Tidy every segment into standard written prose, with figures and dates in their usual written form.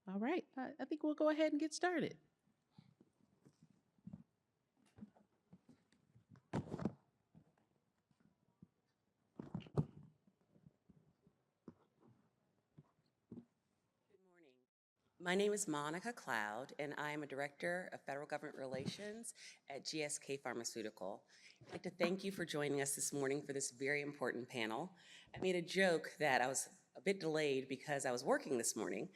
All right, I think we'll go ahead and get started. My name is Monica Cloud, and I am a Director of Federal Government Relations at GSK Pharmaceutical. I'd like to thank you for joining us this morning for this very important panel. I made a joke that I was a bit delayed because I was working this morning,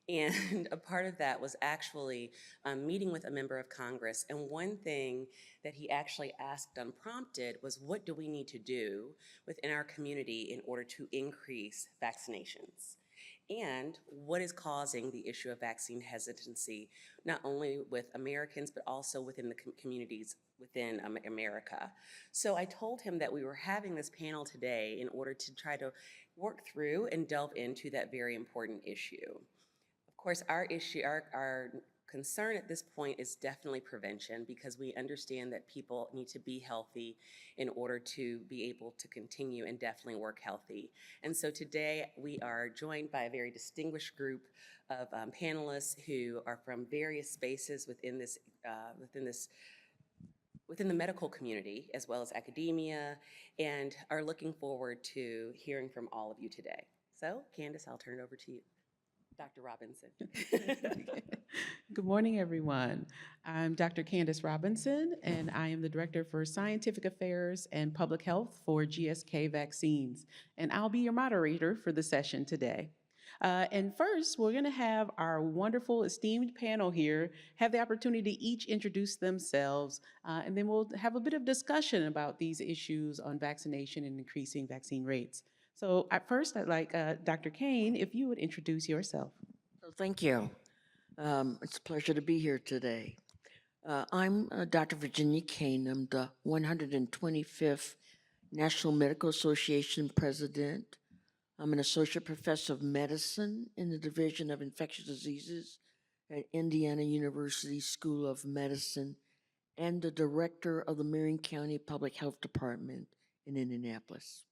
and a part of that was actually meeting with a member of Congress, and one thing that he actually asked unprompted was, what do we need to do within our community in order to increase vaccinations? And what is causing the issue of vaccine hesitancy, not only with Americans, but also within the communities within America. So I told him that we were having this panel today in order to try to work through and delve into that very important issue. Of course, our concern at this point is definitely prevention, because we understand that people need to be healthy in order to be able to continue and definitely work healthy. And so today we are joined by a very distinguished group of panelists who are from various spaces within the medical community as well as academia, and are looking forward to hearing from all of you today. So, Candice, I'll turn it over to you. Dr. Robinson. Good morning, everyone. I'm Dr. Candice Robinson, and I am the Director for Scientific Affairs and Public Health for GSK Vaccines. And I'll be your moderator for the session today. And first, we're going to have our wonderful, esteemed panel here have the opportunity to each introduce themselves, and then we'll have a bit of discussion about these issues on vaccination and increasing vaccine rates. So at first, I'd like Dr. Caine, if you would introduce yourself. Thank you. It's a pleasure to be here today. I'm Dr. Virginia Caine. I'm the 125th National Medical Association President. I'm an Associate Professor of Medicine in the Division of Infectious Diseases at Indiana University School of Medicine and the Director of the Marion County Public Health Department in Indianapolis.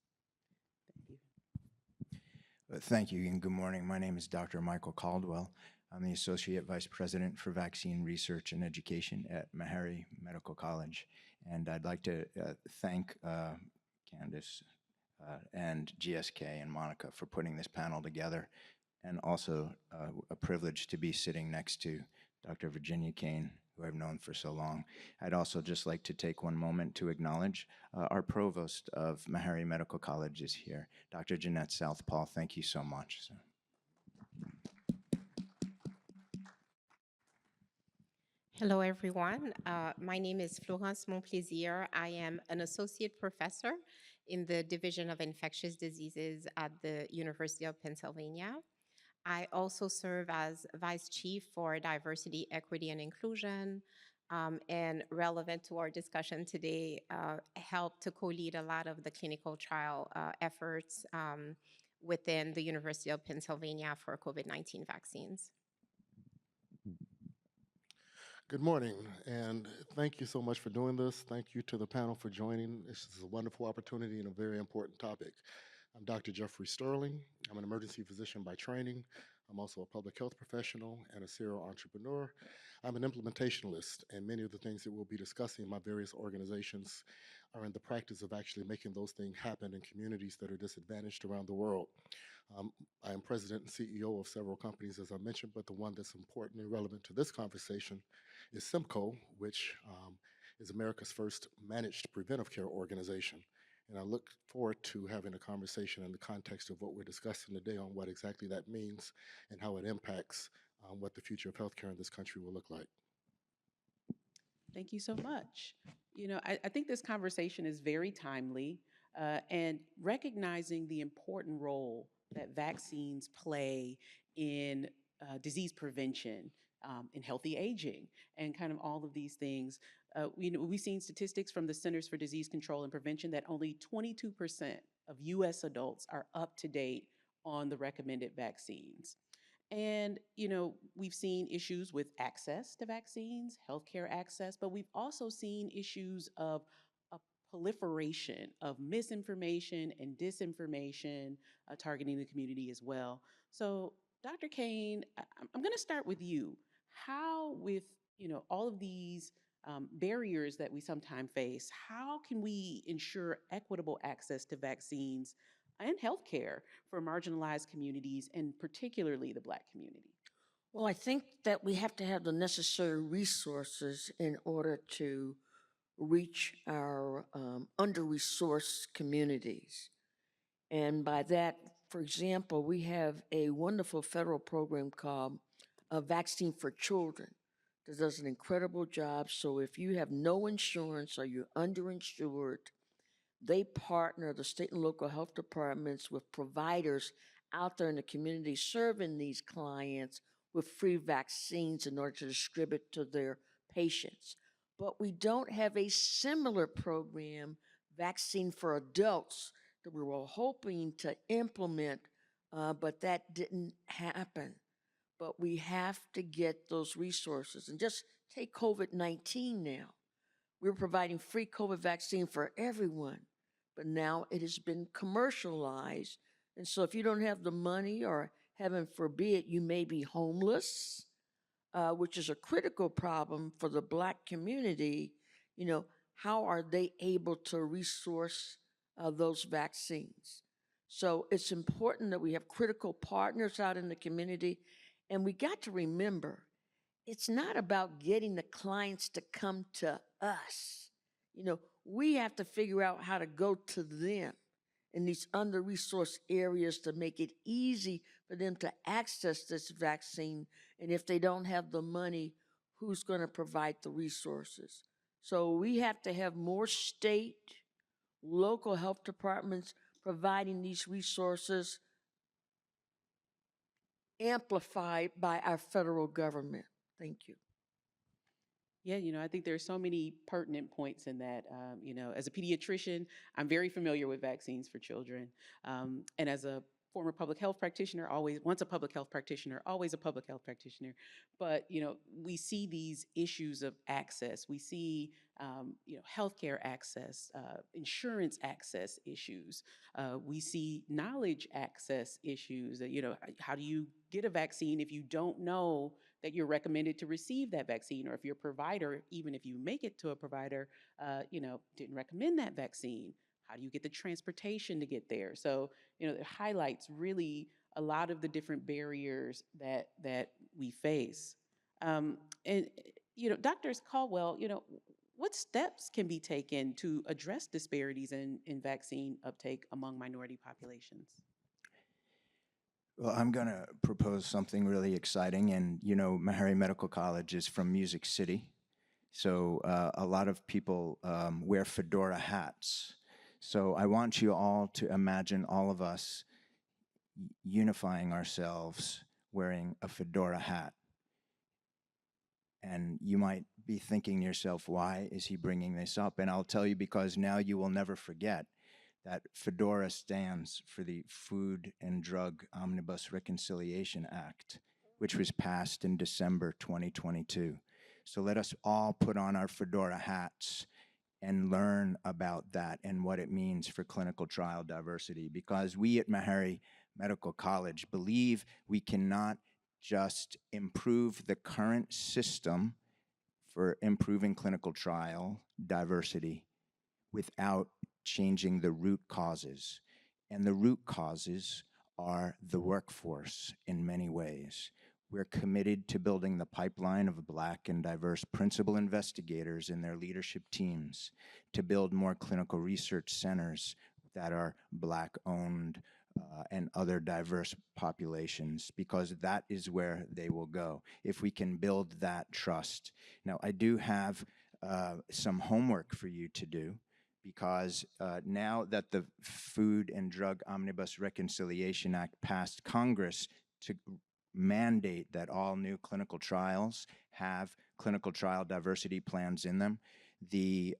Thank you and good morning. My name is Dr. Michael Caldwell. I'm the Associate Vice President for Vaccine Research and Education at Meharry Medical College. And I'd like to thank Candice and GSK and Monica for putting this panel together, and also a privilege to be sitting next to Dr. Virginia Caine, who I've known for so long. I'd also just like to take one moment to acknowledge our provost of Meharry Medical College is here, Dr. Jeanette Southpaw. Thank you so much. Hello, everyone. My name is Florence Momplaiser. I am an associate professor in the Division of Infectious Diseases at the University of Pennsylvania. I also serve as Vice Chief for Diversity, Equity, and Inclusion, and relevant to our discussion today, help to co-lead a lot of the clinical trial efforts within the University of Pennsylvania for COVID-19 vaccines. Good morning, and thank you so much for doing this. Thank you to the panel for joining. This is a wonderful opportunity and a very important topic. I'm Dr. Jeffrey Sterling. I'm an emergency physician by training. I'm also a public health professional and a serial entrepreneur. I'm an implementationalist, and many of the things that we'll be discussing in my various organizations are in the practice of actually making those things happen in communities that are disadvantaged around the world. I am president and CEO of several companies, as I mentioned, but the one that's important and relevant to this conversation is Simcoe, which is America's first managed preventive care organization. And I look forward to having a conversation in the context of what we're discussing today on what exactly that means and how it impacts what the future of healthcare in this country will look like. Thank you so much. You know, I think this conversation is very timely, and recognizing the important role that vaccines play in disease prevention, in healthy aging, and kind of all of these things. We've seen statistics from the Centers for Disease Control and Prevention that only 22% of US adults are up to date on the recommended vaccines. And, we've seen issues with access to vaccines, healthcare access, but we've also seen issues of a proliferation of misinformation and disinformation targeting the community as well. So, Dr. Caine, I'm going to start with you. How, with all of these barriers that we sometimes face, how can we ensure equitable access to vaccines and healthcare for marginalized communities, and particularly the Black community? Well, I think that we have to have the necessary resources in order to reach our under-resourced communities. And by that, for example, we have a wonderful federal program called Vaccine for Children that does an incredible job. So if you have no insurance or you're underinsured, they partner the state and local health departments with providers out there in the community serving these clients with free vaccines in order to distribute to their patients. But we don't have a similar program, vaccine for adults, that we were hoping to implement, but that didn't happen. But we have to get those resources. And just take COVID-19 now. We were providing free COVID vaccine for everyone, but now it has been commercialized. And so if you don't have the money, or heaven forbid, you may be homeless, which is a critical problem for the Black community, how are they able to resource those vaccines? So it's important that we have critical partners out in the community. And we got to remember, it's not about getting the clients to come to us. We have to figure out how to go to them in these under-resourced areas to make it easy for them to access this vaccine. And if they don't have the money, who's going to provide the resources? So we have to have more state, local health departments providing these resources, amplified by our federal government. Thank you. Yeah, I think there's so many pertinent points in that. As a pediatrician, I'm very familiar with vaccines for children. And as a former public health practitioner, once a public health practitioner, always a public health practitioner. But, we see these issues of access. We see, healthcare access, insurance access issues. We see knowledge access issues. How do you get a vaccine if you don't know that you're recommended to receive that vaccine, or if your provider, even if you make it to a provider, didn't recommend that vaccine? How do you get the transportation to get there? So, it highlights really a lot of the different barriers that we face. And Dr. Caldwell, what steps can be taken to address disparities in vaccine uptake among minority populations? Well, I'm going to propose something really exciting. And, Meharry Medical College is from Music City. So a lot of people wear fedora hats. So I want you all to imagine all of us unifying ourselves wearing a fedora hat. And you might be thinking to yourself, why is he bringing this up? And I'll tell you, because now you will never forget that FDORA stands for the Food and Drug Omnibus Reconciliation Act, which was passed in December 2022. So let us all put on our fedora hats and learn about that and what it means for clinical trial diversity, because we at Meharry Medical College believe we cannot just improve the current system for improving clinical trial diversity without changing the root causes. And the root causes are the workforce in many ways. We're committed to building the pipeline of Black and diverse principal investigators in their leadership teams, to build more clinical research centers that are Black-owned and other diverse populations, because that is where they will go if we can build that trust. Now, I do have some homework for you to do, because now that the Food and Drug Omnibus Reconciliation Act passed Congress to mandate that all new clinical trials have clinical trial diversity plans in them, the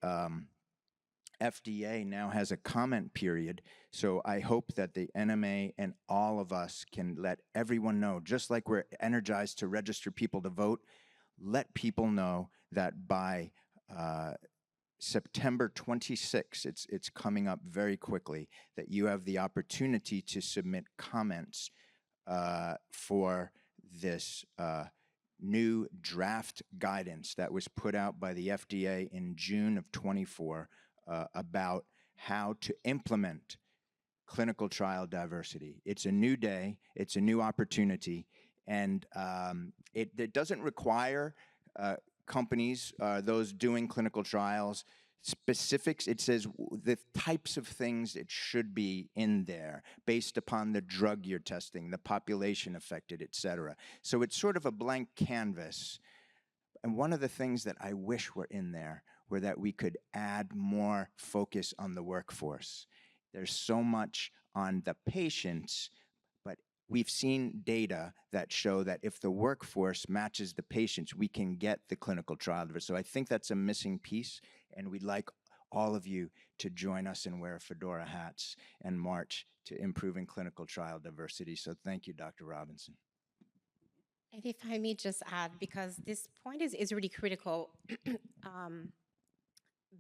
FDA now has a comment period. So I hope that the NMA and all of us can let everyone know, just like we're energized to register people to vote, let people know that by September 26th, it's coming up very quickly, that you have the opportunity to submit comments for this new draft guidance that was put out by the FDA in June of 24 about how to implement clinical trial diversity. It's a new day, it's a new opportunity, and it doesn't require companies, those doing clinical trials, specifics. It says the types of things it should be in there based upon the drug you're testing, the population affected, et cetera. So it's sort of a blank canvas. And one of the things that I wish were in there were that we could add more focus on the workforce. There's so much on the patients, but we've seen data that show that if the workforce matches the patients, we can get the clinical trial. So I think that's a missing piece, and we'd like all of you to join us and wear fedora hats and march to improving clinical trial diversity. So thank you, Dr. Robinson. And if I may just add, because this point is really critical,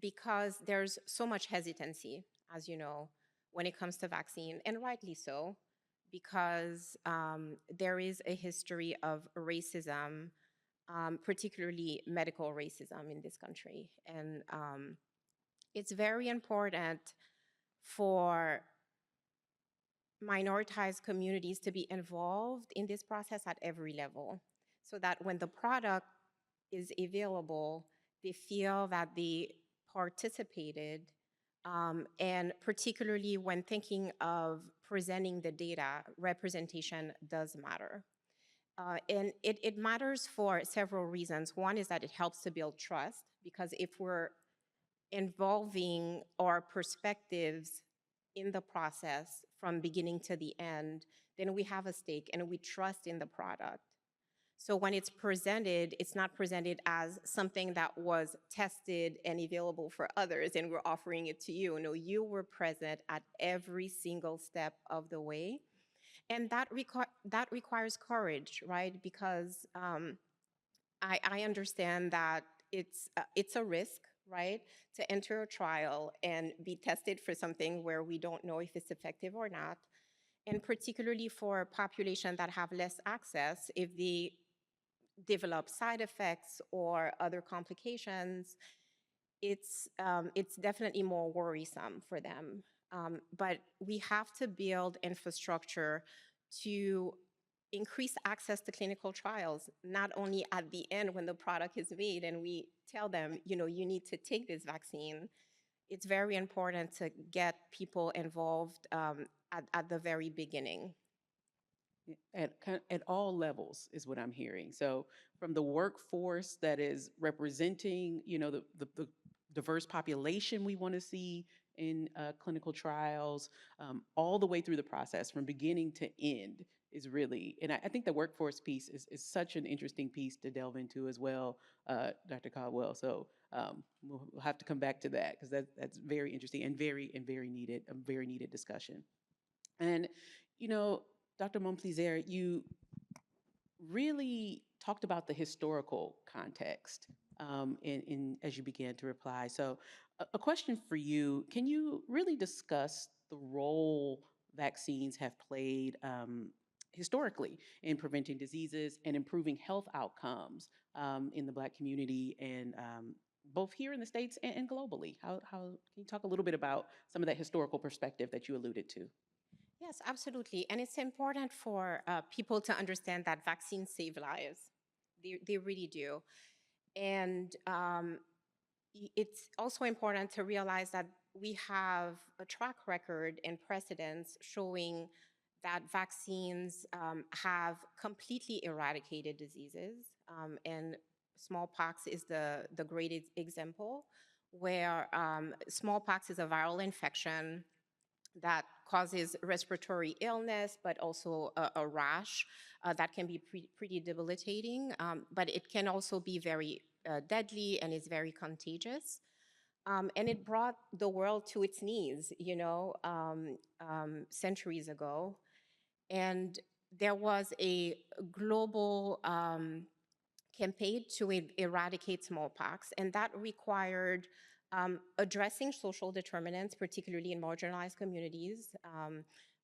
because there's so much hesitancy, as you know, when it comes to vaccine, and rightly so, because there is a history of racism, particularly medical racism in this country. And it's very important for minoritized communities to be involved in this process at every level, so that when the product is available, they feel that they participated, and particularly when thinking of presenting the data, representation does matter. And it matters for several reasons. One is that it helps to build trust, because if we're involving our perspectives in the process from beginning to the end, then we have a stake and we trust in the product. So when it's presented, it's not presented as something that was tested and available for others and we're offering it to you. No, you were present at every single step of the way. And that requires courage, right? Because I understand that it's a risk, right, to enter a trial and be tested for something where we don't know if it's effective or not. And particularly for a population that have less access, if they develop side effects or other complications, it's definitely more worrisome for them. But we have to build infrastructure to increase access to clinical trials, not only at the end when the product is made and we tell them, you know, you need to take this vaccine. It's very important to get people involved at the very beginning. At all levels is what I'm hearing. So from the workforce that is representing, you know, the diverse population we want to see in clinical trials, all the way through the process from beginning to end is really, and I think the workforce piece is such an interesting piece to delve into as well, Dr. Caldwell. So we'll have to come back to that, because that's very interesting and very needed, a very needed discussion. And, you know, Dr. Momplaiser, you really talked about the historical context as you began to reply. So a question for you, can you really discuss the role vaccines have played historically in preventing diseases and improving health outcomes in the Black community, and both here in the States and globally? How can you talk a little bit about some of that historical perspective that you alluded to? Yes, absolutely. And it's important for people to understand that vaccines save lives. They really do. And it's also important to realize that we have a track record and precedents showing that vaccines have completely eradicated diseases. And smallpox is the great example, where smallpox is a viral infection that causes respiratory illness, but also a rash that can be pretty debilitating, but it can also be very deadly and is very contagious. And it brought the world to its knees, you know, centuries ago. And there was a global campaign to eradicate smallpox, and that required addressing social determinants, particularly in marginalized communities,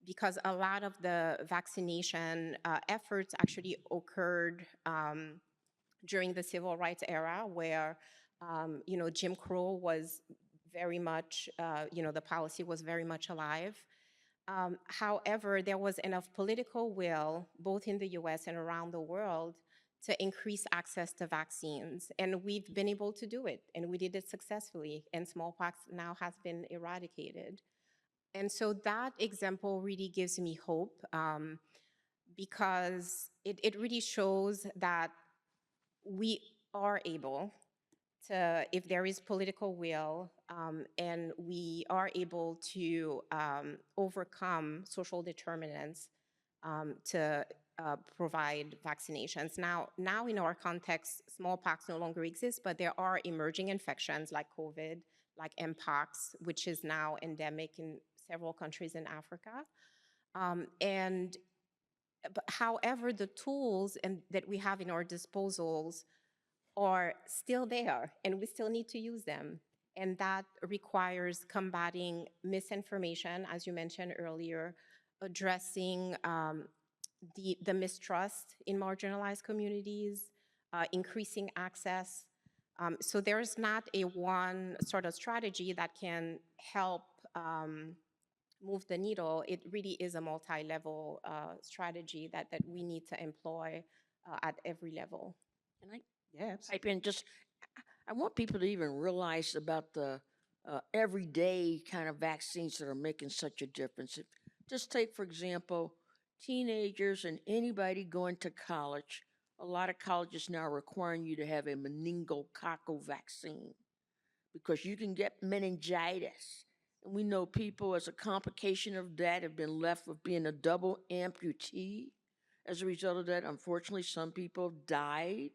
because a lot of the vaccination efforts actually occurred during the civil rights era, where Jim Crow was very much, the policy was very much alive. However, there was enough political will, both in the US and around the world, to increase access to vaccines. And we've been able to do it, and we did it successfully, and smallpox now has been eradicated. And so that example really gives me hope, because it really shows that we are able to, if there is political will, and we are able to overcome social determinants to provide vaccinations. Now in our context, smallpox no longer exists, but there are emerging infections like COVID, like Mpox, which is now endemic in several countries in Africa. But however, the tools that we have in our disposals are still there, and we still need to use them. And that requires combating misinformation, as you mentioned earlier, addressing the mistrust in marginalized communities, increasing access. So there's not a one sort of strategy that can help move the needle. It really is a multi-level strategy that we need to employ at every level. And I Yes. type in just, I want people to even realize about the everyday kind of vaccines that are making such a difference. Just take, for example, teenagers and anybody going to college. A lot of colleges now are requiring you to have a meningococcal vaccine because you can get meningitis. And we know people, as a complication of that, have been left with being a double amputee. As a result of that, unfortunately, some people died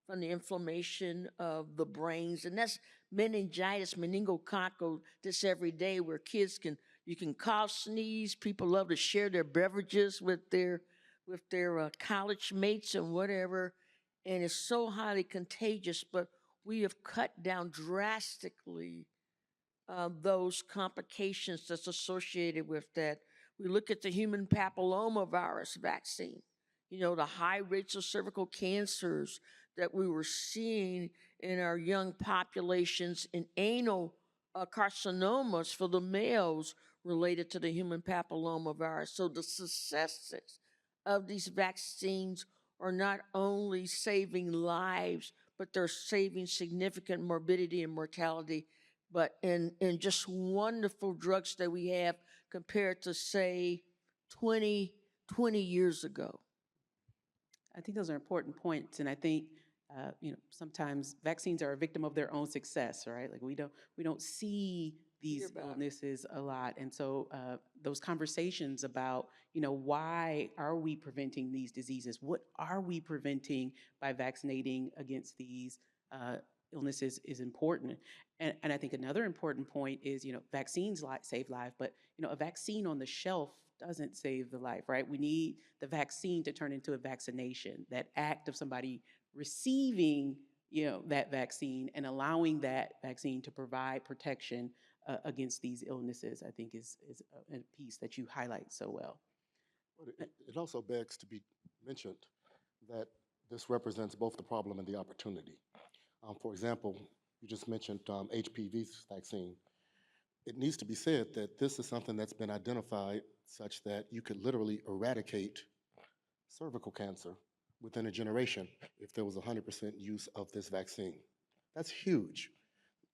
from the inflammation of the brains. And that's meningitis, meningococcal, this every day, where kids you can cough, sneeze. People love to share their beverages with their college mates and whatever. And it's so highly contagious, but we have cut down drastically those complications that's associated with that. We look at the human papillomavirus vaccine, the high rates of cervical cancers that we were seeing in our young populations, in anal carcinomas for the males related to the human papillomavirus. So the successes of these vaccines are not only saving lives, but they're saving significant morbidity and mortality, but in just wonderful drugs that we have compared to, say, 20 years ago. I think those are important points, and I think sometimes vaccines are a victim of their own success, right? Like we don't see these illnesses a lot, and so those conversations about why are we preventing these diseases? What are we preventing by vaccinating against these illnesses is important. And I think another important point is vaccines save lives, but a vaccine on the shelf doesn't save the life, right? We need the vaccine to turn into a vaccination. That act of somebody receiving, that vaccine and allowing that vaccine to provide protection against these illnesses, I think is a piece that you highlight so well. But it also begs to be mentioned that this represents both the problem and the opportunity. For example, you just mentioned HPV vaccine. It needs to be said that this is something that's been identified such that you could literally eradicate cervical cancer within a generation if there was 100% use of this vaccine. That's huge.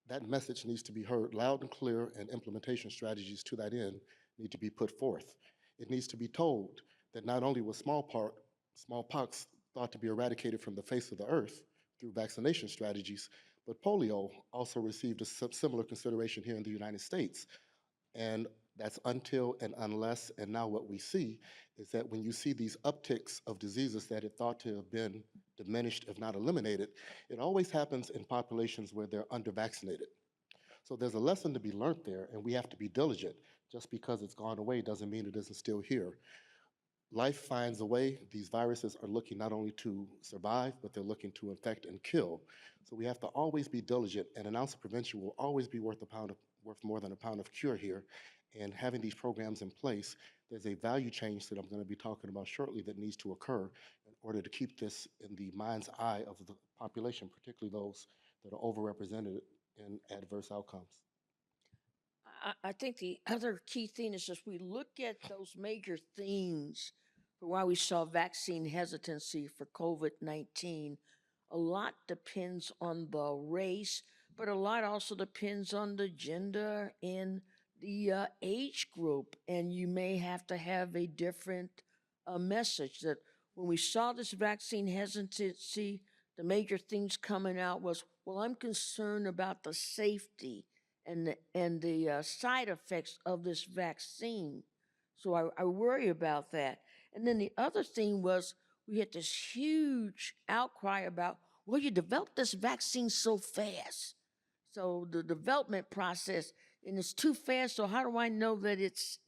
That message needs to be heard loud and clear, and implementation strategies to that end need to be put forth. It needs to be told that not only was smallpox thought to be eradicated from the face of the earth through vaccination strategies, but polio also received a similar consideration here in the United States. And that's until and unless, and now what we see is that when you see these upticks of diseases that it thought to have been diminished, if not eliminated, it always happens in populations where they're under-vaccinated. So there's a lesson to be learned there, and we have to be diligent. Just because it's gone away doesn't mean it isn't still here. Life finds a way. These viruses are looking not only to survive, but they're looking to infect and kill. So we have to always be diligent, and an ounce of prevention will always be worth more than a pound of cure here. And having these programs in place, there's a value change that I'm going to be talking about shortly that needs to occur in order to keep this in the mind's eye of the population, particularly those that are overrepresented in adverse outcomes. I think the other key thing is just we look at those major themes for why we saw vaccine hesitancy for COVID-19. A lot depends on the race, but a lot also depends on the gender and the age group. And you may have to have a different message that when we saw this vaccine hesitancy, the major things coming out was, well, I'm concerned about the safety and the side effects of this vaccine. So I worry about that. And then the other thing was we had this huge outcry about, well, you developed this vaccine so fast. So the development process, and it's too fast. So how do I know that it's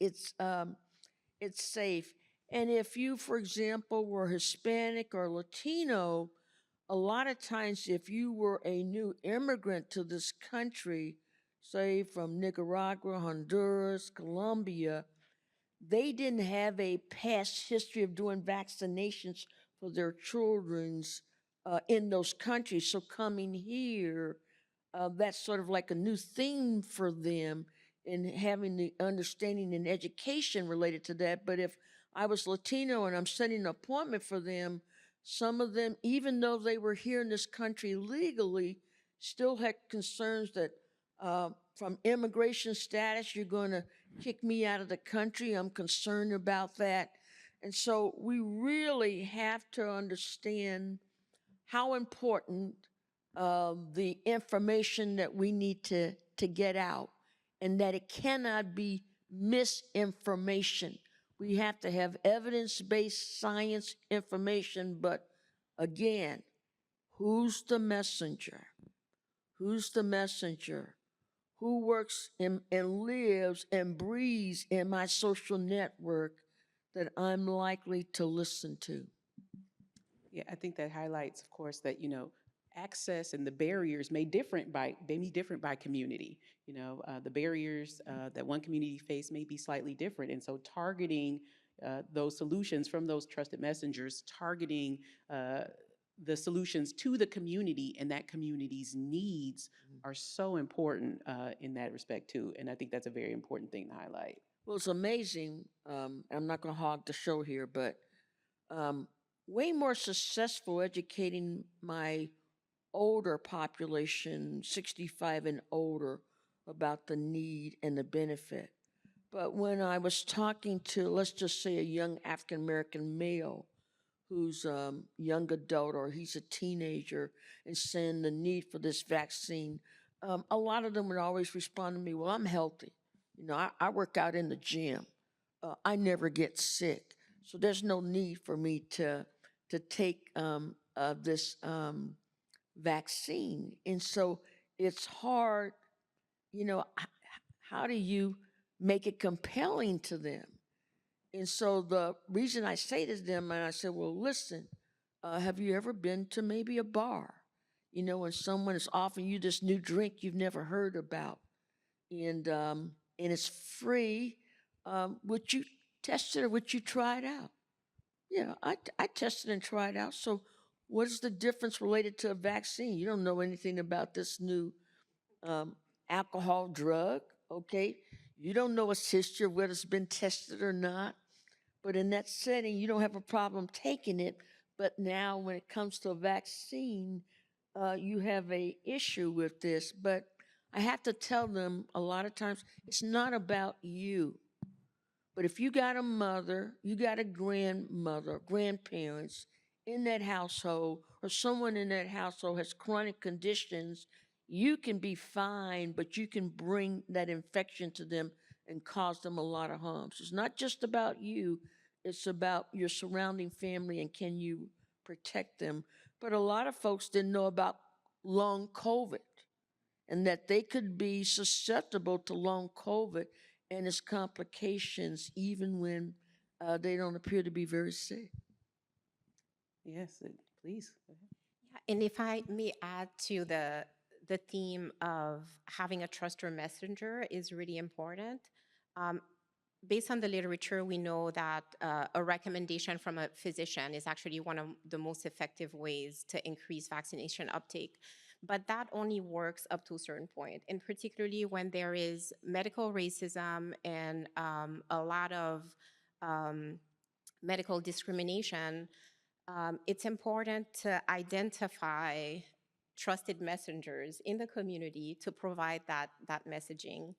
safe? And if you, for example, were Hispanic or Latino, a lot of times if you were a new immigrant to this country, say from Nicaragua, Honduras, Colombia, they didn't have a past history of doing vaccinations for their children's in those countries. So coming here, that's sort of like a new theme for them and having the understanding and education related to that. But if I was Latino and I'm setting an appointment for them, some of them, even though they were here in this country legally, still had concerns that from immigration status, you're going to kick me out of the country. I'm concerned about that. And so we really have to understand how important the information that we need to get out, and that it cannot be misinformation. We have to have evidence-based science information, but again, who's the messenger? Who's the messenger? Who works and lives and breathes in my social network that I'm likely to listen to? Yeah, I think that highlights, of course, that access and the barriers may be different by community. The barriers that one community face may be slightly different, and so targeting those solutions from those trusted messengers, targeting the solutions to the community and that community's needs are so important in that respect too. And I think that's a very important thing to highlight. Well, it's amazing. I'm not going to hog the show here, but way more successful educating my older population, 65 and older, about the need and the benefit. But when I was talking to, let's just say, a young African American male who's young adult or he's a teenager and saying the need for this vaccine, a lot of them would always respond to me, well, I'm healthy. I work out in the gym. I never get sick. So there's no need for me to take this vaccine. And so it's hard, how do you make it compelling to them? And so the reason I say to them, and I said, well, listen, have you ever been to maybe a bar? When someone is offering you this new drink you've never heard about, and it's free. Would you test it or would you try it out? Yeah, I tested and tried out. So what is the difference related to a vaccine? You don't know anything about this new alcohol drug, okay? You don't know its history, whether it's been tested or not. But in that setting, you don't have a problem taking it. But now when it comes to a vaccine, you have a issue with this. But I have to tell them a lot of times, it's not about you. But if you got a mother, you got a grandmother, grandparents in that household, or someone in that household has chronic conditions, you can be fine, but you can bring that infection to them and cause them a lot of harm. So it's not just about you, it's about your surrounding family and can you protect them. But a lot of folks didn't know about long COVID and that they could be susceptible to long COVID and its complications even when they don't appear to be very sick. Yes, please. Go ahead. Yeah, and if I may add to the theme of having a trusted messenger is really important. Um, Based on the literature, we know that a recommendation from a physician is actually one of the most effective ways to increase vaccination uptake. But that only works up to a certain point, and particularly when there is medical racism and a lot of medical discrimination, it's important to identify trusted messengers in the community to provide that messaging.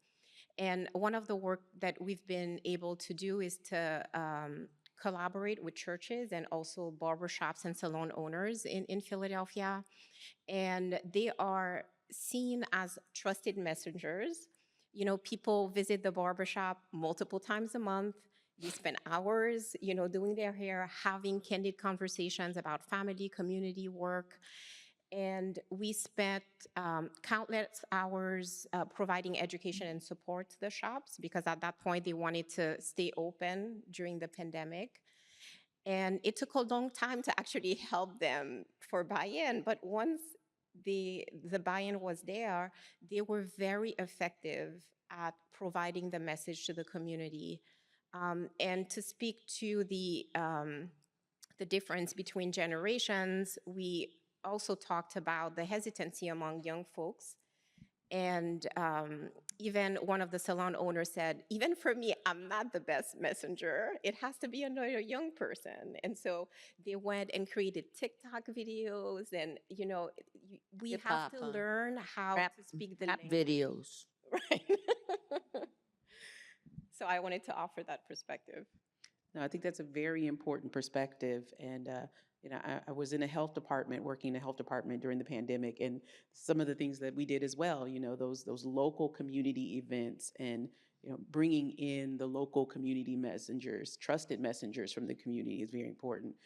And one of the work that we've been able to do is to collaborate with churches and also barbershops and salon owners in Philadelphia. And they are seen as trusted messengers. You know, people visit the barbershop multiple times a month. They spend hours, you know, doing their hair, having candid conversations about family, community, work. And we spent countless hours providing education and support to the shops because at that point they wanted to stay open during the pandemic. And it took a long time to actually help them for buy-in, but once the buy-in was there, they were very effective at providing the message to the community. And to speak to the difference between generations, we also talked about the hesitancy among young folks. And even one of the salon owners said, even for me, I'm not the best messenger. It has to be another young person. And so they went and created TikTok videos. And, you know, we have Hip-hop, to huh? learn how Rap, to speak the rap language. videos. Right. So I wanted to offer that perspective. No, I think that's a very important perspective. And, I was in a health department, working in a health department during the pandemic, and some of the things that we did as well, those local community events and, bringing in the local community messengers, trusted messengers from the community is very important.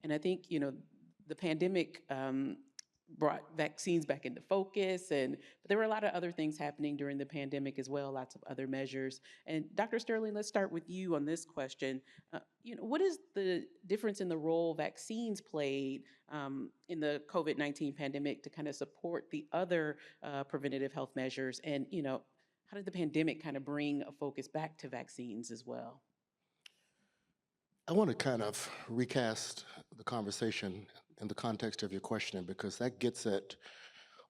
And I think, the pandemic brought vaccines back into focus, but there were a lot of other things happening during the pandemic as well, lots of other measures. And Dr. Sterling, let's start with you on this question. What is the difference in the role vaccines played in the COVID-19 pandemic to kind of support the other preventative health measures? And, how did the pandemic kind of bring a focus back to vaccines as well? I want to kind of recast the conversation in the context of your question because that gets at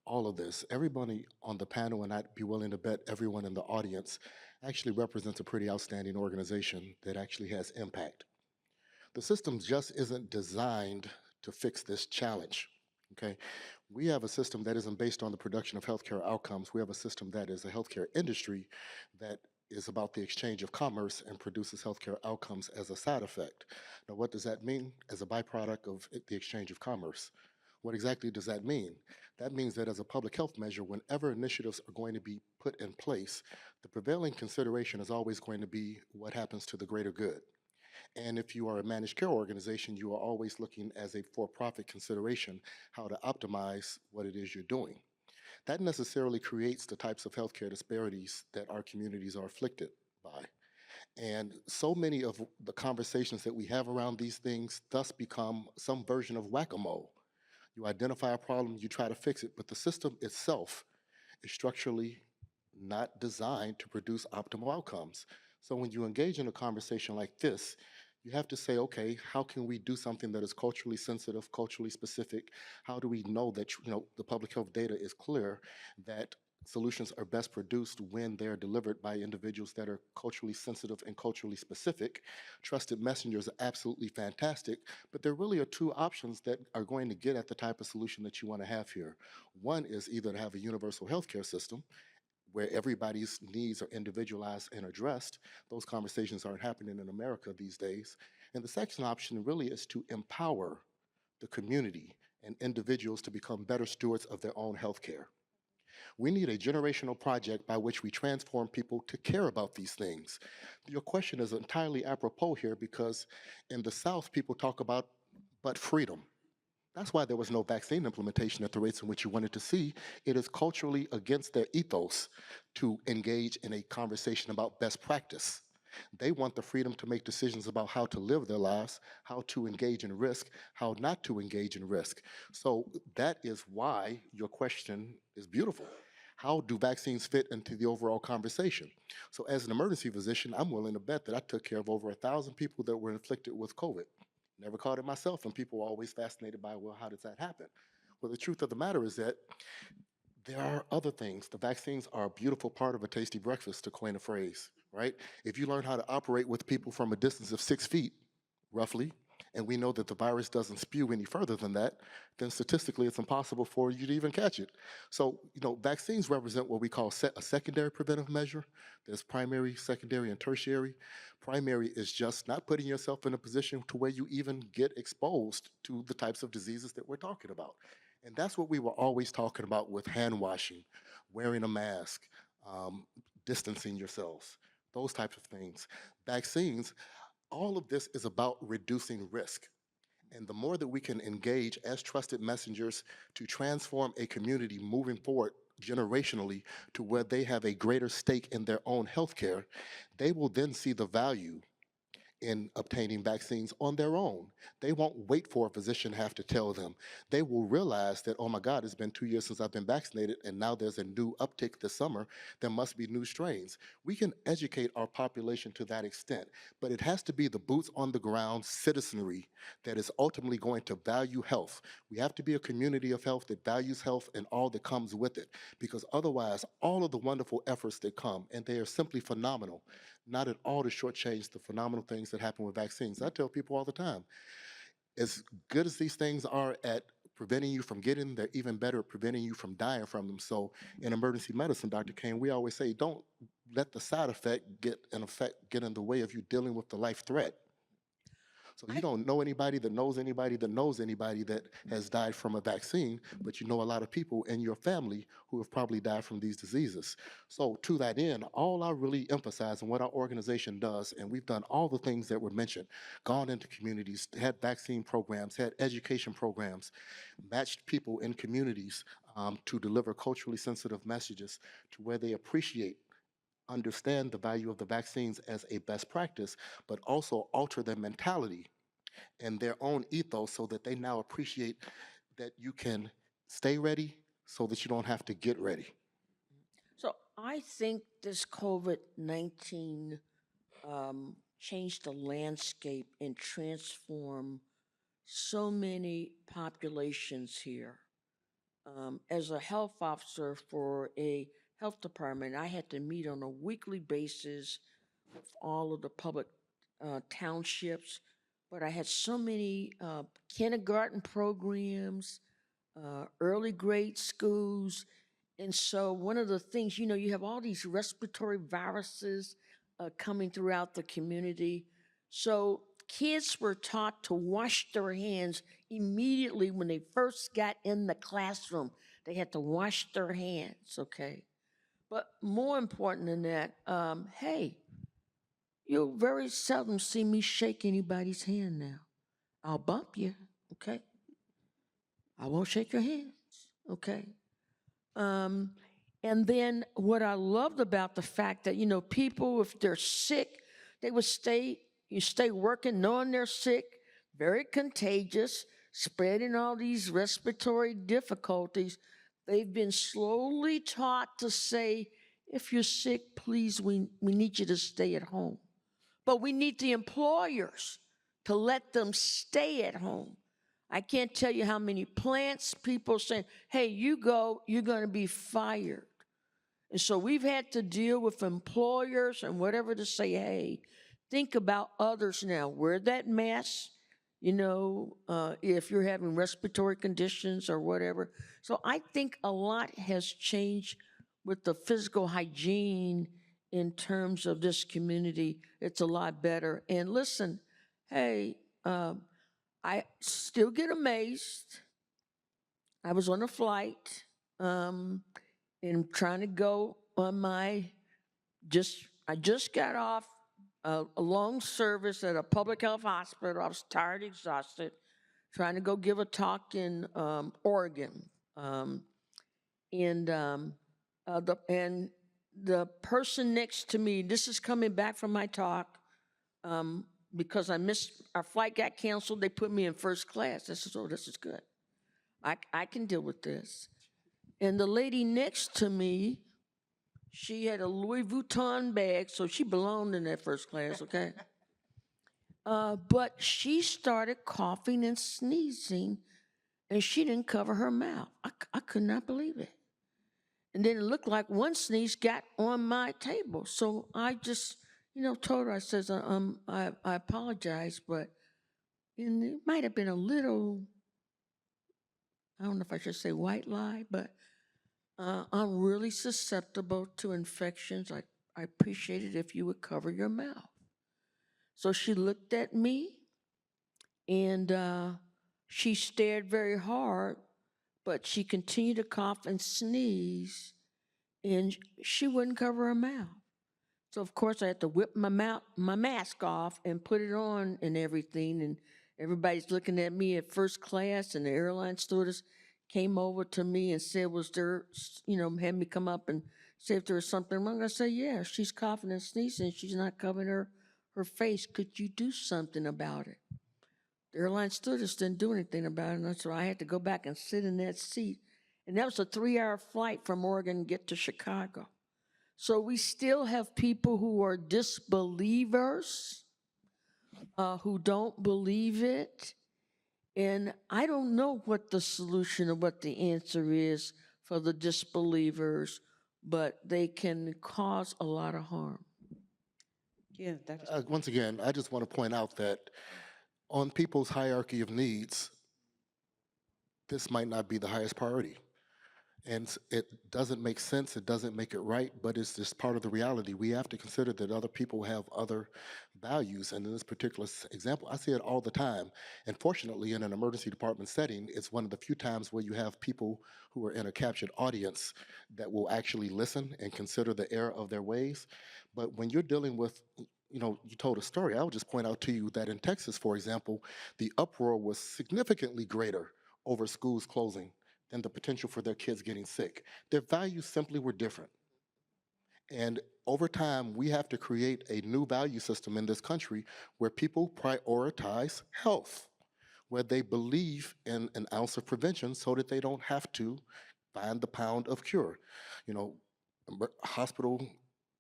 all of this. Everybody on the panel, and I'd be willing to bet everyone in the audience, actually represents a pretty outstanding organization that actually has impact. The system just isn't designed to fix this challenge. Okay, we have a system that isn't based on the production of healthcare outcomes. We have a system that is a healthcare industry that is about the exchange of commerce and produces healthcare outcomes as a side effect. Now, what does that mean as a byproduct of the exchange of commerce? What exactly does that mean? That means that as a public health measure, whenever initiatives are going to be put in place, the prevailing consideration is always going to be what happens to the greater good. And if you are a managed care organization, you are always looking as a for-profit consideration how to optimize what it is you're doing. That necessarily creates the types of healthcare disparities that our communities are afflicted by. And so many of the conversations that we have around these things thus become some version of whack-a-mole. You identify a problem, you try to fix it, but the system itself is structurally not designed to produce optimal outcomes. So when you engage in a conversation like this, you have to say, okay, how can we do something that is culturally sensitive, culturally specific? How do we know that the public health data is clear that solutions are best produced when they're delivered by individuals that are culturally sensitive and culturally specific? Trusted messengers are absolutely fantastic, but there really are two options that are going to get at the type of solution that you want to have here. One is either to have a universal healthcare system where everybody's needs are individualized and addressed. Those conversations aren't happening in America these days. And the second option really is to empower the community and individuals to become better stewards of their own healthcare. We need a generational project by which we transform people to care about these things. Your question is entirely apropos here because in the South, people talk about but freedom. That's why there was no vaccine implementation at the rates in which you wanted to see. It is culturally against their ethos to engage in a conversation about best practice. They want the freedom to make decisions about how to live their lives, how to engage in risk, how not to engage in risk. So that is why your question is beautiful. how do vaccines fit into the overall conversation? So as an emergency physician, I'm willing to bet that I took care of over 1,000 people that were inflicted with COVID. Never caught it myself, and people were always fascinated by, well, how does that happen? Well, the truth of the matter is that there are other things. The vaccines are a beautiful part of a tasty breakfast, to coin a phrase, right? If you learn how to operate with people from a distance of 6 feet, roughly, and we know that the virus doesn't spew any further than that, then statistically it's impossible for you to even catch it. So, vaccines represent what we call a secondary preventive measure. There's primary, secondary, and tertiary. Primary is just not putting yourself in a position to where you even get exposed to the types of diseases that we're talking about. And that's what we were always talking about with hand washing, wearing a mask, distancing yourselves, those types of things. Vaccines, all of this is about reducing risk. And the more that we can engage as trusted messengers to transform a community moving forward generationally to where they have a greater stake in their own healthcare, they will then see the value in obtaining vaccines on their own. They won't wait for a physician to have to tell them. They will realize that, oh my God, it's been 2 years since I've been vaccinated, and now there's a new uptick this summer. There must be new strains. We can educate our population to that extent, but it has to be the boots on the ground citizenry that is ultimately going to value health. We have to be a community of health that values health and all that comes with it, because otherwise, all of the wonderful efforts that come, and they are simply phenomenal, not at all to shortchange the phenomenal things that happen with vaccines. I tell people all the time, as good as these things are at preventing you from getting them, they're even better at preventing you from dying from them. So in emergency medicine, Dr. Caine, we always say, don't let the side effect get in the way of you dealing with the life threat. So you don't know anybody that knows anybody that knows anybody that has died from a vaccine, but you know a lot of people in your family who have probably died from these diseases. So to that end, all I really emphasize and what our organization does, and we've done all the things that were mentioned, gone into communities, had vaccine programs, had education programs, matched people in communities to deliver culturally sensitive messages to where they appreciate, understand the value of the vaccines as a best practice, but also alter their mentality and their own ethos so that they now appreciate that you can stay ready so that you don't have to get ready. So I think this COVID-19 changed the landscape and transformed so many populations here. As a health officer for a health department, I had to meet on a weekly basis with all of the public townships, but I had so many kindergarten programs, early grade schools. And so one of the things, you have all these respiratory viruses coming throughout the community. So kids were taught to wash their hands immediately when they first got in the classroom. They had to wash their hands, okay? But more important than that, hey, you'll very seldom see me shake anybody's hand now. I'll bump you, okay? I won't shake your hands, okay? And then what I loved about the fact that, people, if they're sick, they would stay working knowing they're sick, very contagious, spreading all these respiratory difficulties. They've been slowly taught to say, if you're sick, please, we need you to stay at home. But we need the employers to let them stay at home. I can't tell you how many plants people saying, hey, you go, you're going to be fired. And so we've had to deal with employers and whatever to say, hey, think about others now. Wear that mask, if you're having respiratory conditions or whatever. So I think a lot has changed with the physical hygiene in terms of this community. It's a lot better. And listen, hey, I still get amazed. I was on a flight and trying to go on I just got off a long service at a public health hospital. I was tired, exhausted, trying to go give a talk in Oregon. And the person next to me, this is coming back from my talk, because our flight got canceled, they put me in first class. I said, oh, this is good. I can deal with this. And the lady next to me, she had a Louis Vuitton bag, so she belonged in that first class, okay? But she started coughing and sneezing, and she didn't cover her mouth. I could not believe it. And then it looked like one sneeze got on my table. So I just, told her, I says, I apologize, but it might have been a little, I don't know if I should say white lie, but I'm really susceptible to infections. I appreciate it if you would cover your mouth. So she looked at me and she stared very hard, but she continued to cough and sneeze, and she wouldn't cover her mouth. So of course I had to whip my mask off and put it on and everything. And everybody's looking at me at first class, and the airline stewardess came over to me and said, was there, had me come up and say if there was something wrong. I said, yeah, she's coughing and sneezing. She's not covering her face. Could you do something about it? The airline stewardess didn't do anything about it, and so I had to go back and sit in that seat. And that was a 3-hour flight from Oregon to get to Chicago. So we still have people who are disbelievers, who don't believe it. And I don't know what the solution or what the answer is for the disbelievers, but they can cause a lot of harm. Yeah, Dr. Once again, I just want to point out that on people's hierarchy of needs, this might not be the highest priority. And it doesn't make sense, it doesn't make it right, but it's just part of the reality. We have to consider that other people have other values. And in this particular example, I see it all the time. And fortunately, in an emergency department setting, it's one of the few times where you have people who are in a captured audience that will actually listen and consider the error of their ways. But when you're dealing with, you told a story, I would just point out to you that in Texas, for example, the uproar was significantly greater over schools closing than the potential for their kids getting sick. Their values simply were different. And over time, we have to create a new value system in this country where people prioritize health, where they believe in an ounce of prevention so that they don't have to find the pound of cure. Hospital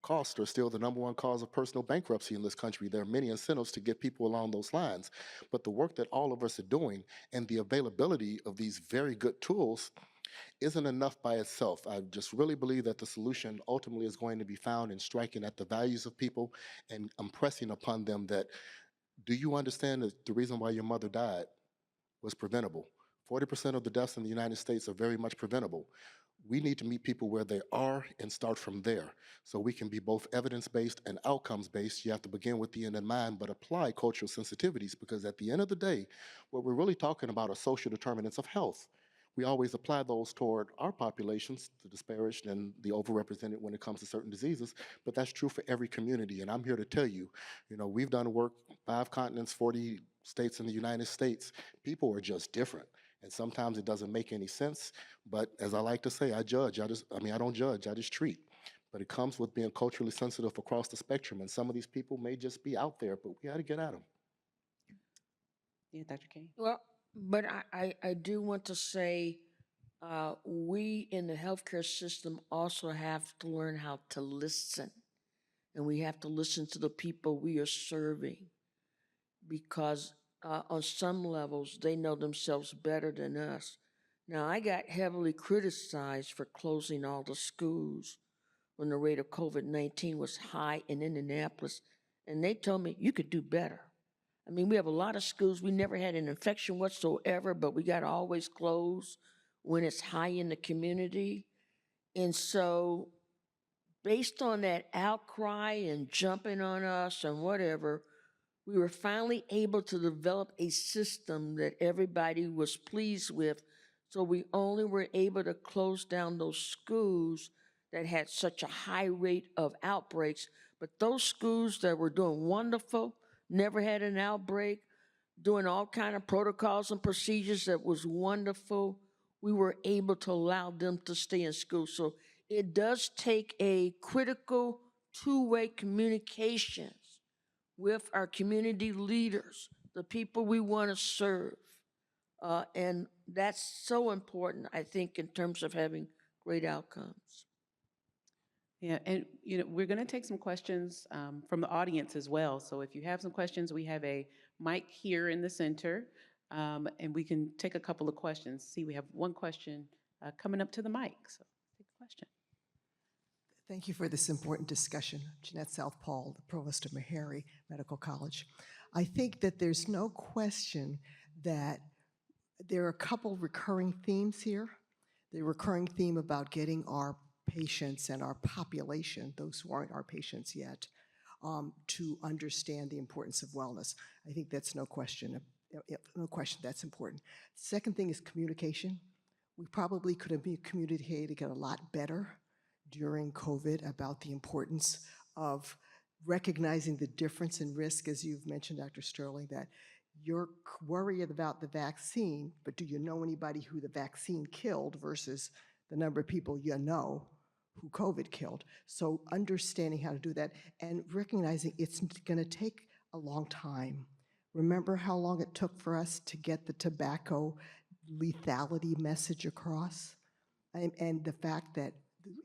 costs are still the #1 cause of personal bankruptcy in this country. There are many incentives to get people along those lines. But the work that all of us are doing and the availability of these very good tools isn't enough by itself. I just really believe that the solution ultimately is going to be found in striking at the values of people and impressing upon them that, do you understand that the reason why your mother died was preventable? 40% of the deaths in the United States are very much preventable. We need to meet people where they are and start from there so we can be both evidence-based and outcomes-based. You have to begin with the end in mind, but apply cultural sensitivities, because at the end of the day, what we're really talking about are social determinants of health. We always apply those toward our populations, the disparaged and the overrepresented when it comes to certain diseases, but that's true for every community. And I'm here to tell you, we've done work, 5 continents, 40 states in the United States. People are just different. And sometimes it doesn't make any sense. But as I like to say, I judge. I don't judge, I just treat. But it comes with being culturally sensitive across the spectrum. And some of these people may just be out there, but we got to get at them. Yeah, Dr. Caine. Well, but I do want to say we in the healthcare system also have to learn how to listen. And we have to listen to the people we are serving, because on some levels, they know themselves better than us. Now, I got heavily criticized for closing all the schools when the rate of COVID-19 was high in Indianapolis, and they told me, you could do better. I mean, we have a lot of schools, we never had an infection whatsoever, but we got to always close when it's high in the community. And so, based on that outcry and jumping on us and whatever, we were finally able to develop a system that everybody was pleased with. So we only were able to close down those schools that had such a high rate of outbreaks. But those schools that were doing wonderful, never had an outbreak, doing all kind of protocols and procedures that was wonderful, we were able to allow them to stay in school. So it does take a critical two-way communications with our community leaders, the people we want to serve. And that's so important, I think, in terms of having great outcomes. Yeah, and we're going to take some questions from the audience as well. So if you have some questions, we have a mic here in the center, and we can take a couple of questions. See, we have one question coming up to the mic. So take a question. Thank you for this important discussion. Jeanette Southpaul, the Provost of Meharry Medical College. I think that there's no question that there are a couple recurring themes here. The recurring theme about getting our patients and our population, those who aren't our patients yet, to understand the importance of wellness. I think that's no question that's important. Second thing is communication. We probably could have been communicating a lot better during COVID about the importance of recognizing the difference in risk, as you've mentioned, Dr. Sterling, that you're worried about the vaccine, but do you know anybody who the vaccine killed versus the number of people you know who COVID killed? So understanding how to do that and recognizing it's going to take a long time. Remember how long it took for us to get the tobacco lethality message across? And the fact that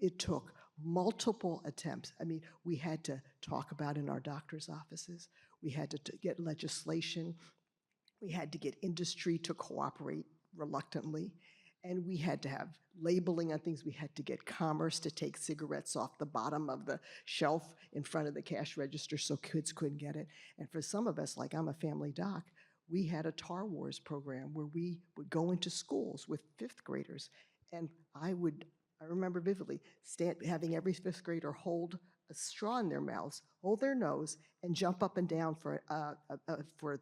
it took multiple attempts. I mean, we had to talk about in our doctor's offices. We had to get legislation. We had to get industry to cooperate reluctantly. And we had to have labeling on things. We had to get commerce to take cigarettes off the bottom of the shelf in front of the cash register so kids couldn't get it. And for some of us, like I'm a family doc, we had a Tar Wars program where we would go into schools with fifth graders. And I remember vividly having every fifth grader hold a straw in their mouths, hold their nose, and jump up and down for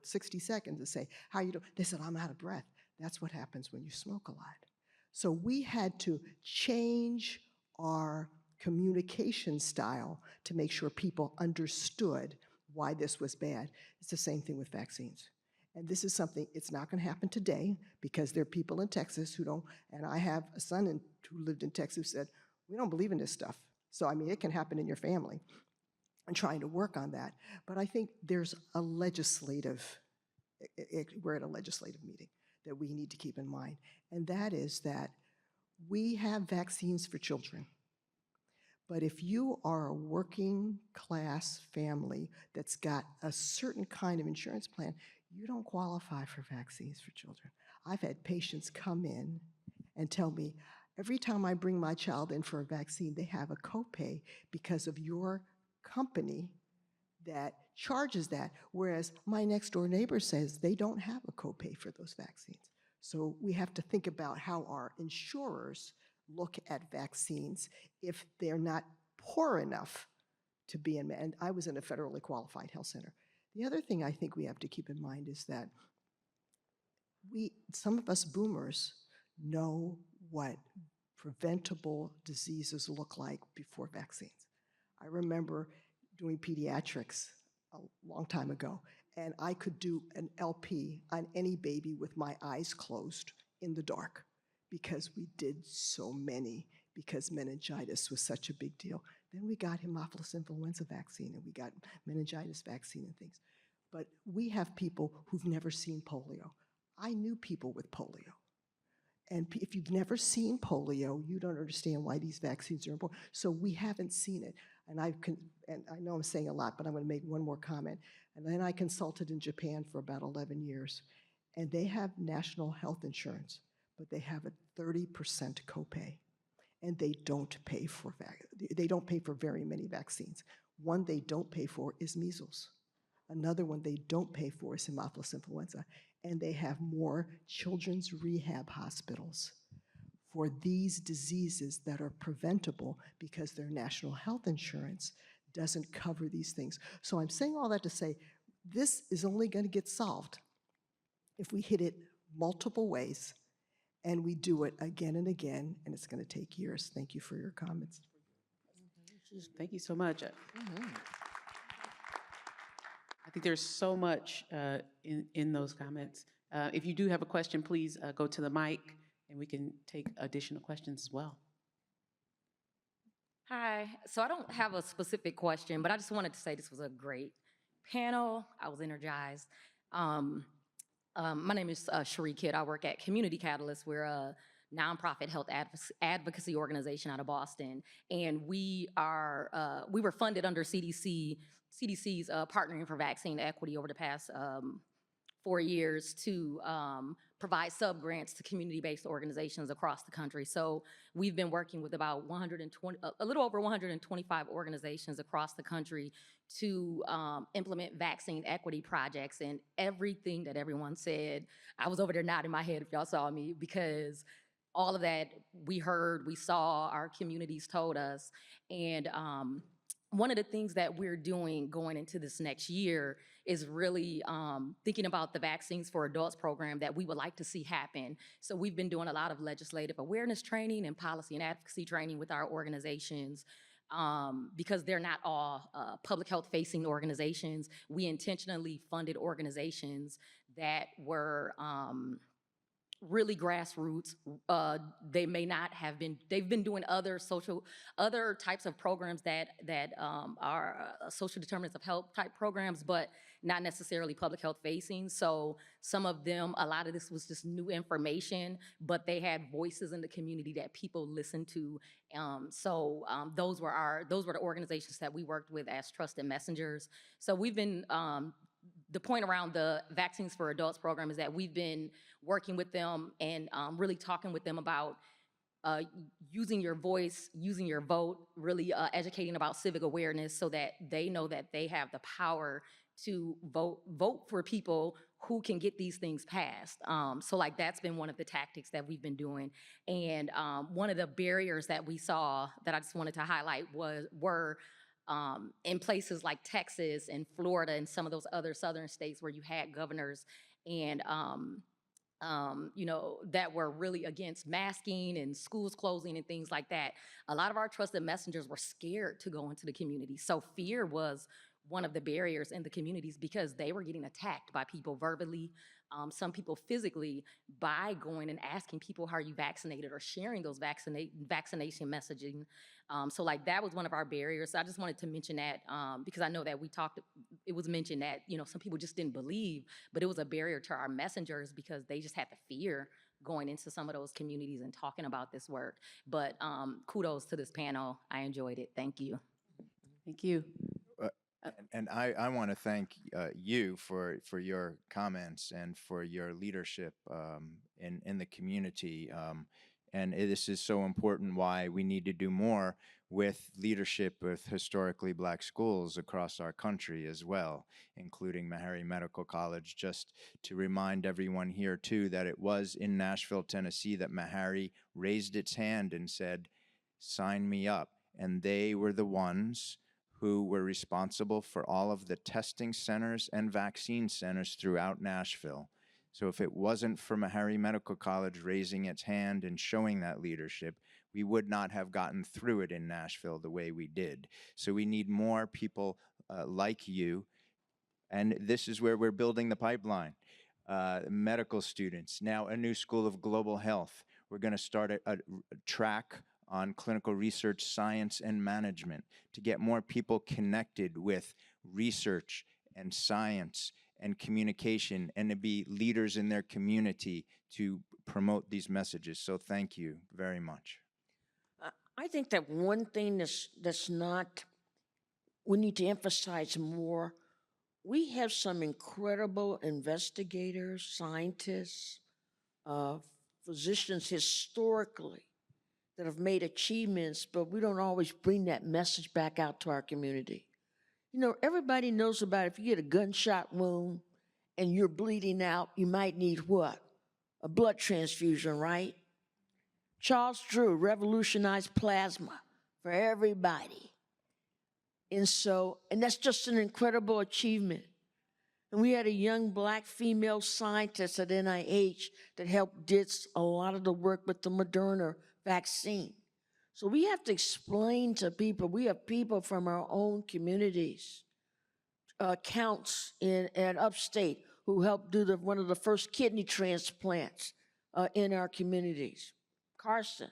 60 seconds and say, how you doing? They said, I'm out of breath. That's what happens when you smoke a lot. So we had to change our communication style to make sure people understood why this was bad. It's the same thing with vaccines. And this is something, it's not going to happen today because there are people in Texas who don't, and I have a son who lived in Texas who said, we don't believe in this stuff. So, I mean, it can happen in your family and trying to work on that. But I think there's a we're at a legislative meeting that we need to keep in mind. And that is that we have vaccines for children. But if you are a working class family that's got a certain kind of insurance plan, you don't qualify for vaccines for children. I've had patients come in and tell me, every time I bring my child in for a vaccine, they have a copay because of your company that charges that, whereas my next door neighbor says they don't have a copay for those vaccines. So we have to think about how our insurers look at vaccines if they're not poor enough to be in, and I was in a federally qualified health center. The other thing I think we have to keep in mind is that some of us boomers know what preventable diseases look like before vaccines. I remember doing pediatrics a long time ago, and I could do an LP on any baby with my eyes closed in the dark because we did so many, because meningitis was such a big deal. Then we got Haemophilus influenza vaccine, and we got meningitis vaccine and things. But we have people who've never seen polio. I knew people with polio. And if you've never seen polio, you don't understand why these vaccines are important. So we haven't seen it. And I know I'm saying a lot, but I'm going to make one more comment. And then I consulted in Japan for about 11 years. And they have national health insurance, but they have a 30% copay. And they don't pay for very many vaccines. One they don't pay for is measles. Another one they don't pay for is Haemophilus influenza. And they have more children's rehab hospitals for these diseases that are preventable because their national health insurance doesn't cover these things. So I'm saying all that to say this is only going to get solved if we hit it multiple ways and we do it again and again, and it's going to take years. Thank you for your comments. Thank you so much. I think there's so much in those comments. If you do have a question, please go to the mic and we can take additional questions as well. Hi. So I don't have a specific question, but I just wanted to say this was a great panel. I was energized. My name is Cherie Kidd. I work at Community Catalyst. We're a nonprofit health advocacy organization out of Boston, and we were funded under CDC's Partnering for Vaccine Equity over the past 4 years to provide sub-grants to community-based organizations across the country. So we've been working with about a little over 125 organizations across the country to implement vaccine equity projects. And everything that everyone said, I was over there nodding my head if y'all saw me, because all of that we heard, we saw, our communities told us. And one of the things that we're doing going into this next year is really thinking about the Vaccines for Adults program that we would like to see happen. So we've been doing a lot of legislative awareness training and policy and advocacy training with our organizations, because they're not all public health facing organizations. We intentionally funded organizations that were really grassroots. They may not have been, they've been doing other types of programs that are social determinants of health type programs, but not necessarily public health facing. So some of them, a lot of this was just new information, but they had voices in the community that people listened to. Those were the organizations that we worked with as trusted messengers. So we've been, the point around the Vaccines for Adults program is that we've been working with them and really talking with them about using your voice, using your vote, really educating about civic awareness so that they know that they have the power to vote for people who can get these things passed. So like that's been one of the tactics that we've been doing. And one of the barriers that we saw that I just wanted to highlight were in places like Texas and Florida and some of those other southern states where you had governors and that were really against masking and schools closing and things like that. A lot of our trusted messengers were scared to go into the community. So fear was one of the barriers in the communities because they were getting attacked by people verbally, some people physically, by going and asking people, how are you vaccinated, or sharing those vaccination messaging. So like that was one of our barriers. So I just wanted to mention that because I know that it was mentioned that, some people just didn't believe, but it was a barrier to our messengers because they just had the fear going into some of those communities and talking about this work. But kudos to this panel. I enjoyed it. Thank you. Thank you. And I want to thank you for your comments and for your leadership in the community. And this is so important why we need to do more with leadership with historically Black schools across our country as well, including Meharry Medical College. Just to remind everyone here too that it was in Nashville, Tennessee that Meharry raised its hand and said, sign me up. And they were the ones who were responsible for all of the testing centers and vaccine centers throughout Nashville. So if it wasn't for Meharry Medical College raising its hand and showing that leadership, we would not have gotten through it in Nashville the way we did. So we need more people like you, and this is where we're building the pipeline. Medical students, now a new school of global health. We're gonna start a track on clinical research, science, and management to get more people connected with research and science and communication and to be leaders in their community to promote these messages. So thank you very much. I think that one thing that's not, we need to emphasize more, we have some incredible investigators, scientists, physicians historically that have made achievements, but we don't always bring that message back out to our community. Everybody knows about if you get a gunshot wound and you're bleeding out, you might need what? A blood transfusion, right? Charles Drew revolutionized plasma for everybody. And that's just an incredible achievement. And we had a young Black female scientist at NIH that did a lot of the work with the Moderna vaccine. So we have to explain to people, we have people from our own communities, counts in upstate who helped do one of the first kidney transplants in our communities. Carson,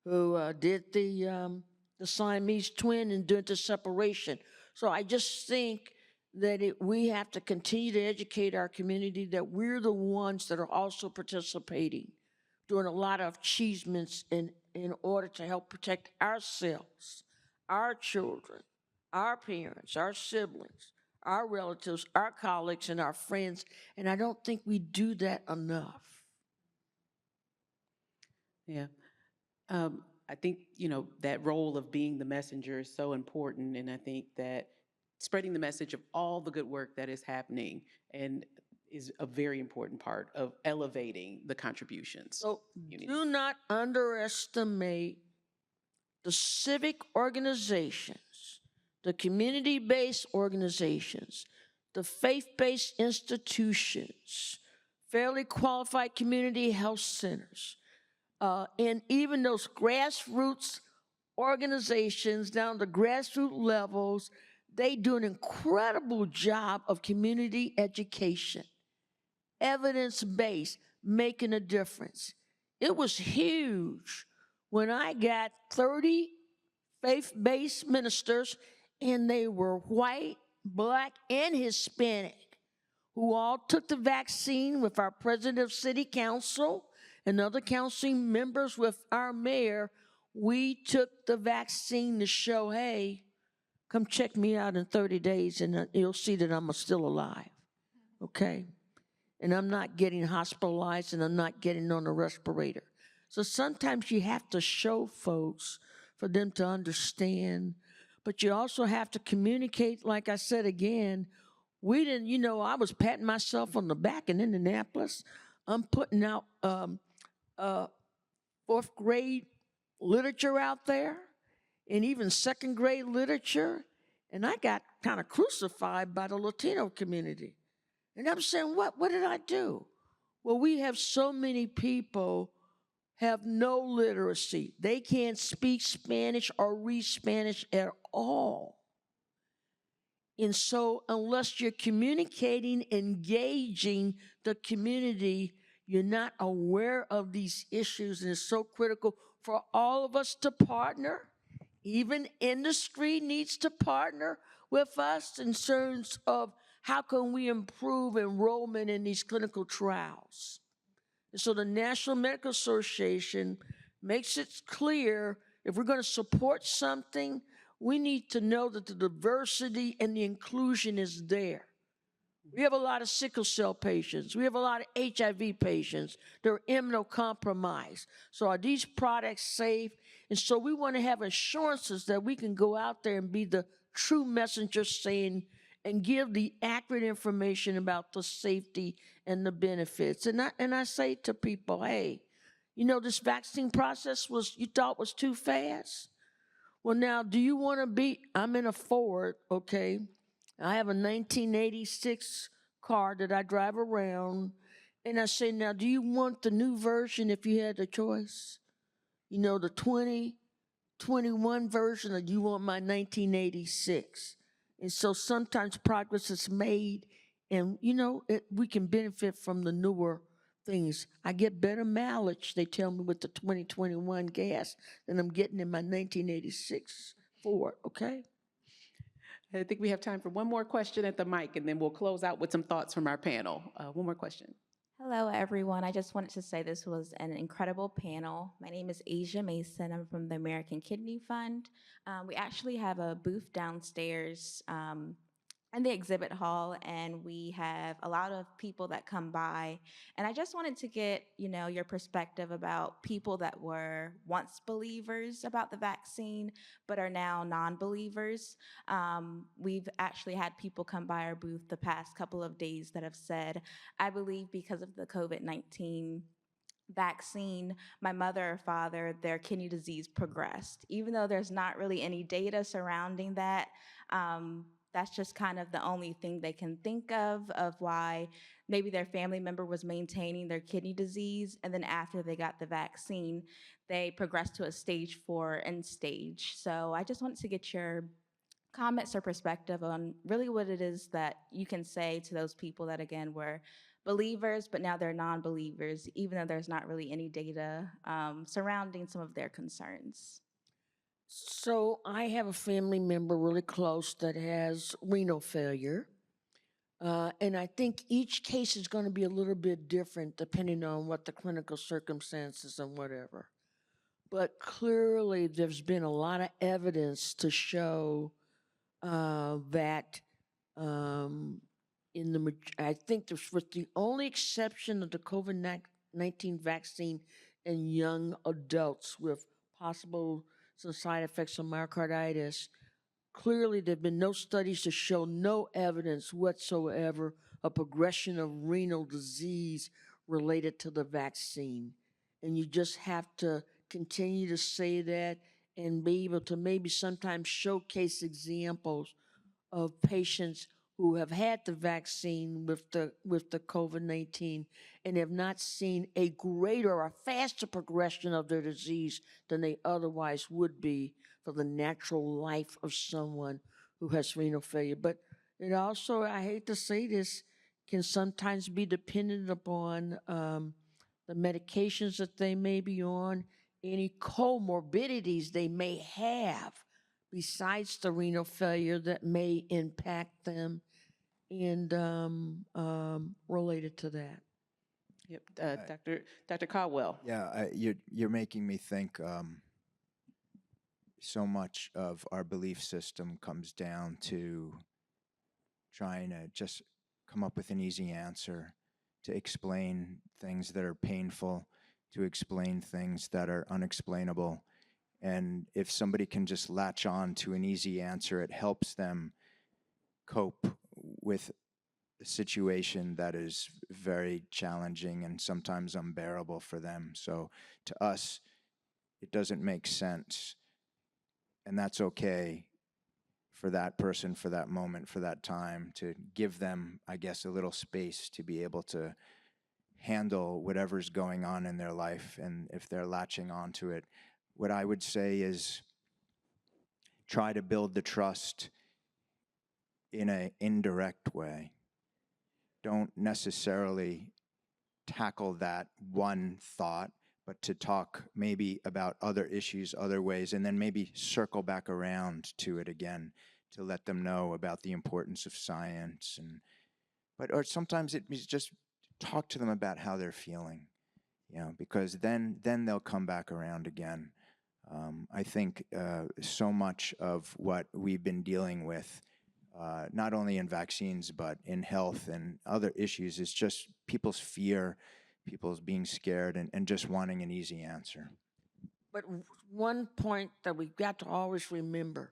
who did the Siamese twin and did the separation. So I just think that we have to continue to educate our community that we're the ones that are also participating doing a lot of achievements in order to help protect ourselves, our children, our parents, our siblings, our relatives, our colleagues, and our friends. And I don't think we do that enough. Yeah. I think, that role of being the messenger is so important. And I think that spreading the message of all the good work that is happening and is a very important part of elevating the contributions. So community. do not underestimate the civic organizations, the community-based organizations, the faith-based institutions, fairly qualified community health centers, and even those grassroots organizations down to grassroots levels. They do an incredible job of community education, evidence-based, making a difference. It was huge when I got 30 faith-based ministers, and they were white, black, and Hispanic, who all took the vaccine with our president of city council and other council members with our mayor. We took the vaccine to show, hey, come check me out in 30 days and you'll see that I'm still alive, okay? And I'm not getting hospitalized and I'm not getting on a respirator. So sometimes you have to show folks for them to understand, but you also have to communicate, like I said again, we didn't, I was patting myself on the back in Indianapolis. I'm putting out fourth grade literature out there and even second grade literature. And I got kind of crucified by the Latino community. And I'm saying, what did I do? Well, we have so many people have no literacy. They can't speak Spanish or read Spanish at all. And so unless you're communicating, engaging the community, you're not aware of these issues. And it's so critical for all of us to partner. Even industry needs to partner with us in terms of how can we improve enrollment in these clinical trials. And so the National Medical Association makes it clear if we're going to support something, we need to know that the diversity and the inclusion is there. We have a lot of sickle cell patients. We have a lot of HIV patients. They're immunocompromised. So are these products safe? And so we want to have assurances that we can go out there and be the true messenger saying and give the accurate information about the safety and the benefits. And I say to people, hey, this vaccine process you thought was too fast? Well, now, do you want to be, I'm in a Ford, okay? I have a 1986 car that I drive around, and I say, now, do you want the new version if you had the choice? The 2021 version, or do you want my 1986? And so sometimes progress is made, and, we can benefit from the newer things. I get better mileage, they tell me, with the 2021 gas than I'm getting in my 1986 Ford, okay? I think we have time for one more question at the mic, and then we'll close out with some thoughts from our panel. One more question. Hello, everyone. I just wanted to say this was an incredible panel. My name is Asia Mason. I'm from the American Kidney Fund. We actually have a booth downstairs in the exhibit hall, and we have a lot of people that come by. And I just wanted to get, your perspective about people that were once believers about the vaccine, but are now non-believers. We've actually had people come by our booth the past couple of days that have said, I believe because of the COVID-19 vaccine, my mother or father, their kidney disease progressed. Even though there's not really any data surrounding that, that's just kind of the only thing they can think of why maybe their family member was maintaining their kidney disease, and then after they got the vaccine, they progressed to a stage 4 end stage. So I just wanted to get your comments or perspective on really what it is that you can say to those people that, again, were believers, but now they're non-believers, even though there's not really any data surrounding some of their concerns. So I have a family member really close that has renal failure. And I think each case is going to be a little bit different depending on what the clinical circumstances and whatever. But clearly, there's been a lot of evidence to show that I think there's, with the only exception of the COVID-19 vaccine in young adults with possible some side effects of myocarditis, clearly there have been no studies to show no evidence whatsoever of progression of renal disease related to the vaccine. And you just have to continue to say that and be able to maybe sometimes showcase examples of patients who have had the vaccine with the COVID-19 and have not seen a greater or faster progression of their disease than they otherwise would be for the natural life of someone who has renal failure. But it also, I hate to say this, can sometimes be dependent upon the medications that they may be on, any comorbidities they may have besides the renal failure that may impact them and related to that. Yep, Dr. Caldwell. Yeah, you're making me think so much of our belief system comes down to trying to just come up with an easy answer, to explain things that are painful, to explain things that are unexplainable. And if somebody can just latch on to an easy answer, it helps them cope with a situation that is very challenging and sometimes unbearable for them. So to us, it doesn't make sense. And that's okay for that person, for that moment, for that time, to give them, I guess, a little space to be able to handle whatever's going on in their life. And if they're latching onto it, what I would say is try to build the trust in an indirect way. Don't necessarily tackle that one thought, but to talk maybe about other issues, other ways, and then maybe circle back around to it again to let them know about the importance of science. Or sometimes it is just talk to them about how they're feeling, because then they'll come back around again. I think so much of what we've been dealing with, not only in vaccines, but in health and other issues, is just people's fear, people's being scared, and just wanting an easy answer. But one point that we've got to always remember,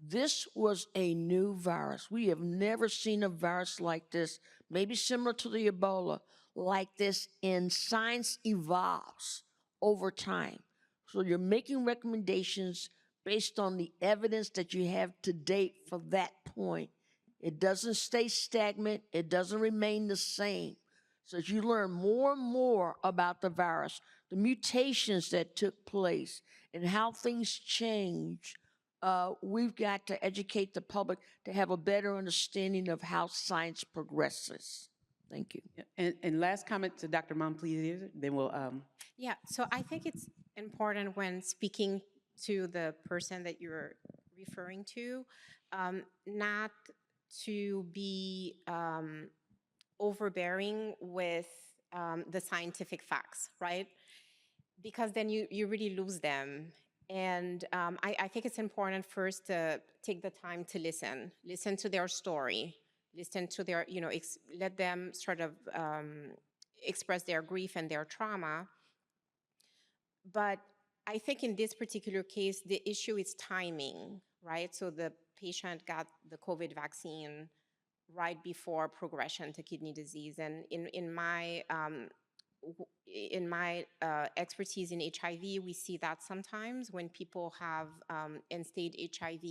this was a new virus. We have never seen a virus like this, maybe similar to the Ebola, like this, and science evolves over time. So you're making recommendations based on the evidence that you have to date for that point. It doesn't stay stagnant. It doesn't remain the same. So as you learn more and more about the virus, the mutations that took place, and how things change, we've got to educate the public to have a better understanding of how science progresses. Thank you. And last comment to Dr. Momplaiser, then we'll. Yeah, so I think it's important when speaking to the person that you're referring to, not to be overbearing with the scientific facts, right? Because then you really lose them. And I think it's important first to take the time to listen to their story, listen to their, let them sort of express their grief and their trauma. But I think in this particular case, the issue is timing, right? So the patient got the COVID vaccine right before progression to kidney disease. And in my expertise in HIV, we see that sometimes when people have end-stage HIV,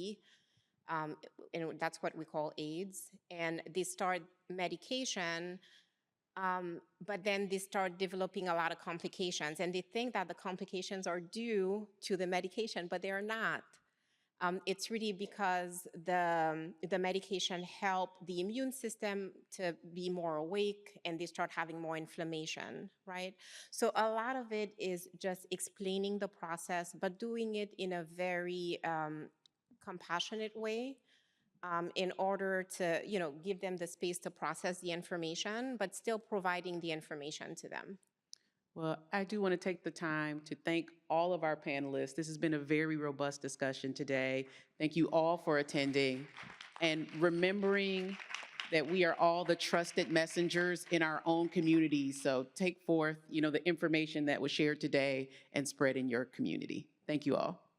and that's what we call AIDS, and they start medication, but then they start developing a lot of complications, and they think that the complications are due to the medication, but they are not. It's really because the medication help the immune system to be more awake, and they start having more inflammation, right? So a lot of it is just explaining the process, but doing it in a very compassionate way, in order to, give them the space to process the information, but still providing the information to them. Well, I do want to take the time to thank all of our panelists. This has been a very robust discussion today. Thank you all for attending and remembering that we are all the trusted messengers in our own communities. So take forth, the information that was shared today and spread in your community. Thank you all.